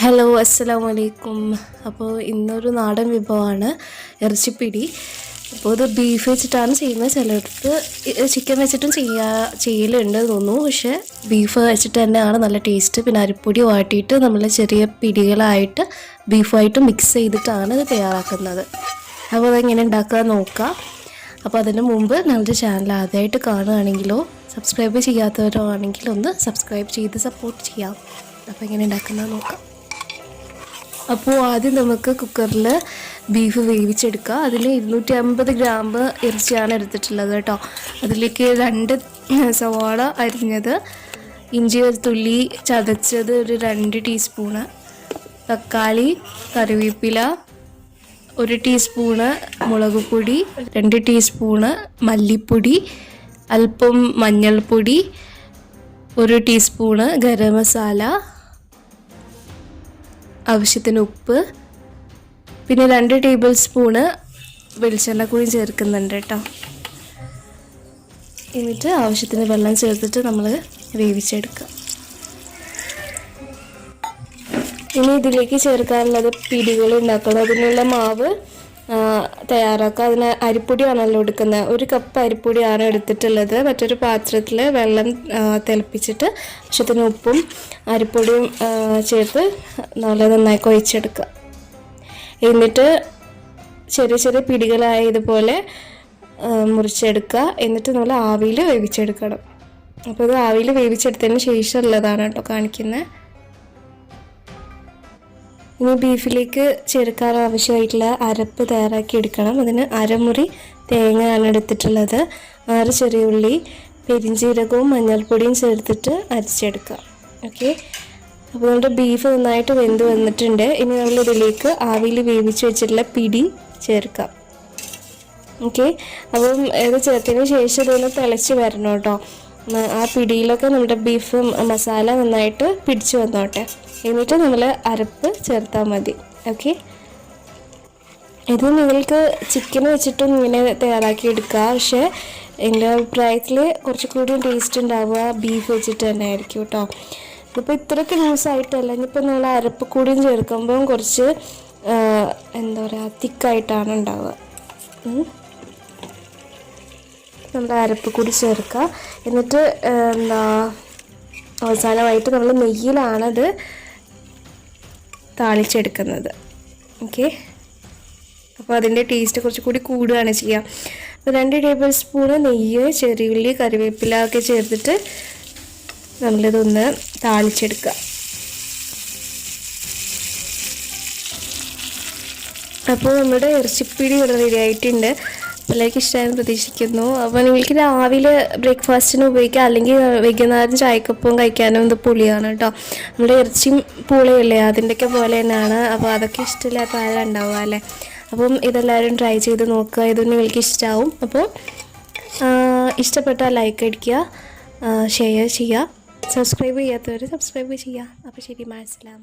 Hello അസ്സലാമു അലൈക്കും. അപ്പോൾ ഇന്നൊരു നാടൻ വിഭവമാണ് ഇറച്ചിപ്പിടി. അപ്പോൾ ഇത് ബീഫ് വെച്ചിട്ടാണ് ചെയ്യുന്നത്. ചിലയിടത്ത് ചിക്കൻ വെച്ചിട്ടും ചെയ്യലുണ്ട് തോന്നുന്നു. പക്ഷേ ബീഫ് വെച്ചിട്ട് തന്നെയാണ് നല്ല ടേസ്റ്റ്. പിന്നെ അരിപ്പൊടി വാട്ടിയിട്ട് നമ്മൾ ചെറിയ പിടികളായിട്ട് ബീഫുമായിട്ട് മിക്സ് ചെയ്തിട്ടാണ് ഇത് തയ്യാറാക്കുന്നത്. അപ്പോൾ അതെങ്ങനെ ഉണ്ടാക്കുക നോക്കാം. അപ്പോൾ അതിന് മുമ്പ് ഞങ്ങളുടെ ചാനൽ ആദ്യമായിട്ട് കാണുകയാണെങ്കിലോ സബ്സ്ക്രൈബ് ചെയ്യാത്തവരോ ആണെങ്കിലോ ഒന്ന് സബ്സ്ക്രൈബ് ചെയ്ത് സപ്പോർട്ട് ചെയ്യാം. അപ്പോൾ എങ്ങനെ ഉണ്ടാക്കുന്നത് നോക്കാം. അപ്പോൾ ആദ്യം നമുക്ക് കുക്കറിൽ ബീഫ് വേവിച്ചെടുക്കുക. അതിൽ 250 ഗ്രാം ഇറച്ചിയാണ് എടുത്തിട്ടുള്ളത് കേട്ടോ. അതിലേക്ക് 2 സവാള അരിഞ്ഞത്, ഇഞ്ചി വെളുത്തുള്ളി ചതച്ചത് ഒരു 2 ടീസ്പൂണ്, തക്കാളി, കറിവേപ്പില, 1 ടീസ്പൂണ് മുളക് പൊടി, 2 ടീസ്പൂണ് മല്ലിപ്പൊടി, അല്പം മഞ്ഞൾപ്പൊടി, 1 ടീസ്പൂണ് ഗരമസാല, ആവശ്യത്തിന് ഉപ്പ്, പിന്നെ 2 ടേബിൾ സ്പൂണ് വെളിച്ചെണ്ണ കൂടി ചേർക്കുന്നുണ്ട് കേട്ടോ. എന്നിട്ട് ആവശ്യത്തിന് വെള്ളം ചേർത്തിട്ട് നമ്മൾ വേവിച്ചെടുക്കുക. ഇനി ഇതിലേക്ക് ചേർക്കാനുള്ളത് പിടികൾ ഉണ്ടാക്കണം. അതിനുള്ള മാവ് തയ്യാറാക്കുക. അതിന് അരിപ്പൊടിയാണല്ലോ എടുക്കുന്നത്. 1 കപ്പ് അരിപ്പൊടിയാണ് എടുത്തിട്ടുള്ളത്. മറ്റൊരു പാത്രത്തിൽ വെള്ളം തിളപ്പിച്ചിട്ട് ആവശ്യത്തിന് ഉപ്പും അരിപ്പൊടിയും ചേർത്ത് നന്നായി കുഴച്ചെടുക്കുക. എന്നിട്ട് ചെറിയ ചെറിയ പിടികളായ ഇതുപോലെ മുറിച്ചെടുക്കുക. എന്നിട്ട് നമ്മൾ ആവിയിൽ വേവിച്ചെടുക്കണം. അപ്പോൾ ഇത് ആവിയിൽ വേവിച്ചെടുത്തതിന് ശേഷമുള്ളതാണ് കേട്ടോ കാണിക്കുന്നത്. ഇനി ബീഫിലേക്ക് ചേർക്കാൻ ആവശ്യമായിട്ടുള്ള അരപ്പ് തയ്യാറാക്കി എടുക്കണം. അതിന് അരമുറി തേങ്ങയാണ് എടുത്തിട്ടുള്ളത്. 6 ചെറിയ ഉള്ളി, പെരിഞ്ചീരകവും മഞ്ഞൾപ്പൊടിയും ചേർത്തിട്ട് അരച്ചെടുക്കുക. ഓക്കെ, അപ്പോൾ നമ്മുടെ ബീഫ് നന്നായിട്ട് വെന്ത് വന്നിട്ടുണ്ട്. ഇനി നമ്മൾ ഇതിലേക്ക് ആവിയിൽ വേവിച്ച് വെച്ചിട്ടുള്ള പിടി ചേർക്കാം. ഓക്കെ, അപ്പം ഇത് ചേർത്തതിന് ശേഷം ഇതൊന്ന് തിളച്ച് വരണം കേട്ടോ. ആ പിടിയിലൊക്കെ നമ്മുടെ ബീഫ് മസാല നന്നായിട്ട് പിടിച്ച് വന്നോട്ടെ. എന്നിട്ട് നമ്മൾ അരപ്പ് ചേർത്താൽ മതി. ഓക്കെ, ഇത് നിങ്ങൾക്ക് ചിക്കൻ വെച്ചിട്ടും ഇങ്ങനെ തയ്യാറാക്കി എടുക്കുക. പക്ഷേ എൻ്റെ അഭിപ്രായത്തിൽ കുറച്ചുകൂടി ടേസ്റ്റ് ഉണ്ടാവുക ബീഫ് വെച്ചിട്ട് തന്നെ ആയിരിക്കും കേട്ടോ. ഇതിപ്പോൾ ഇത്രയ്ക്ക് ലൂസായിട്ടല്ല, ഇനിയിപ്പോൾ നമ്മൾ അരപ്പ് കൂടിയും ചേർക്കുമ്പം കുറച്ച് എന്താ പറയുക തിക്കായിട്ടാണ് ഉണ്ടാവുക. നമ്മുടെ അരപ്പ് കൂടി ചേർക്കുക. എന്നിട്ട് അവസാനമായിട്ട് നമ്മൾ നെയ്യിലാണത് താളിച്ചെടുക്കുന്നത്. ഓക്കെ, അപ്പോൾ അതിൻ്റെ ടേസ്റ്റ് കുറച്ചുകൂടി കൂടുകയാണ് ചെയ്യുക. അപ്പോൾ 2 ടേബിൾ സ്പൂണ് നെയ്യ്, ചെറിയുള്ളി, കറിവേപ്പില ഒക്കെ ചേർത്തിട്ട് നമ്മളിതൊന്ന് താളിച്ചെടുക്കുക. അപ്പോൾ നമ്മുടെ ഇറച്ചിപ്പിടി ഇവിടെ റെഡി ആയിട്ടുണ്ട്. എല്ലാവർക്കും ഇഷ്ടമായെന്ന് പ്രതീക്ഷിക്കുന്നു. അപ്പോൾ നിങ്ങൾക്ക് രാവിലെ ബ്രേക്ക്ഫാസ്റ്റിന് ഉപയോഗിക്കാം, അല്ലെങ്കിൽ വൈകുന്നേരം ചായക്കൊപ്പം കഴിക്കാനും ഇത് പൊളിയാണ് കേട്ടോ. നമ്മുടെ ഇറച്ചിയും പൂളയല്ലേ അതിൻ്റെയൊക്കെ പോലെ തന്നെയാണ്. അപ്പോൾ അതൊക്കെ ഇഷ്ടമില്ലാത്ത ആളുണ്ടാവുക അല്ലേ. അപ്പം ഇതെല്ലാവരും ട്രൈ ചെയ്ത് നോക്കുക. ഇതൊന്നും നിങ്ങൾക്ക് ഇഷ്ടമാവും. അപ്പോൾ ഇഷ്ടപ്പെട്ടാൽ ലൈക്ക് അടിക്കുക, ഷെയർ ചെയ്യുക, സബ്സ്ക്രൈബ് ചെയ്യാത്തവർ സബ്സ്ക്രൈബ് ചെയ്യുക. അപ്പോൾ ശരി, മാസ്സലാമ.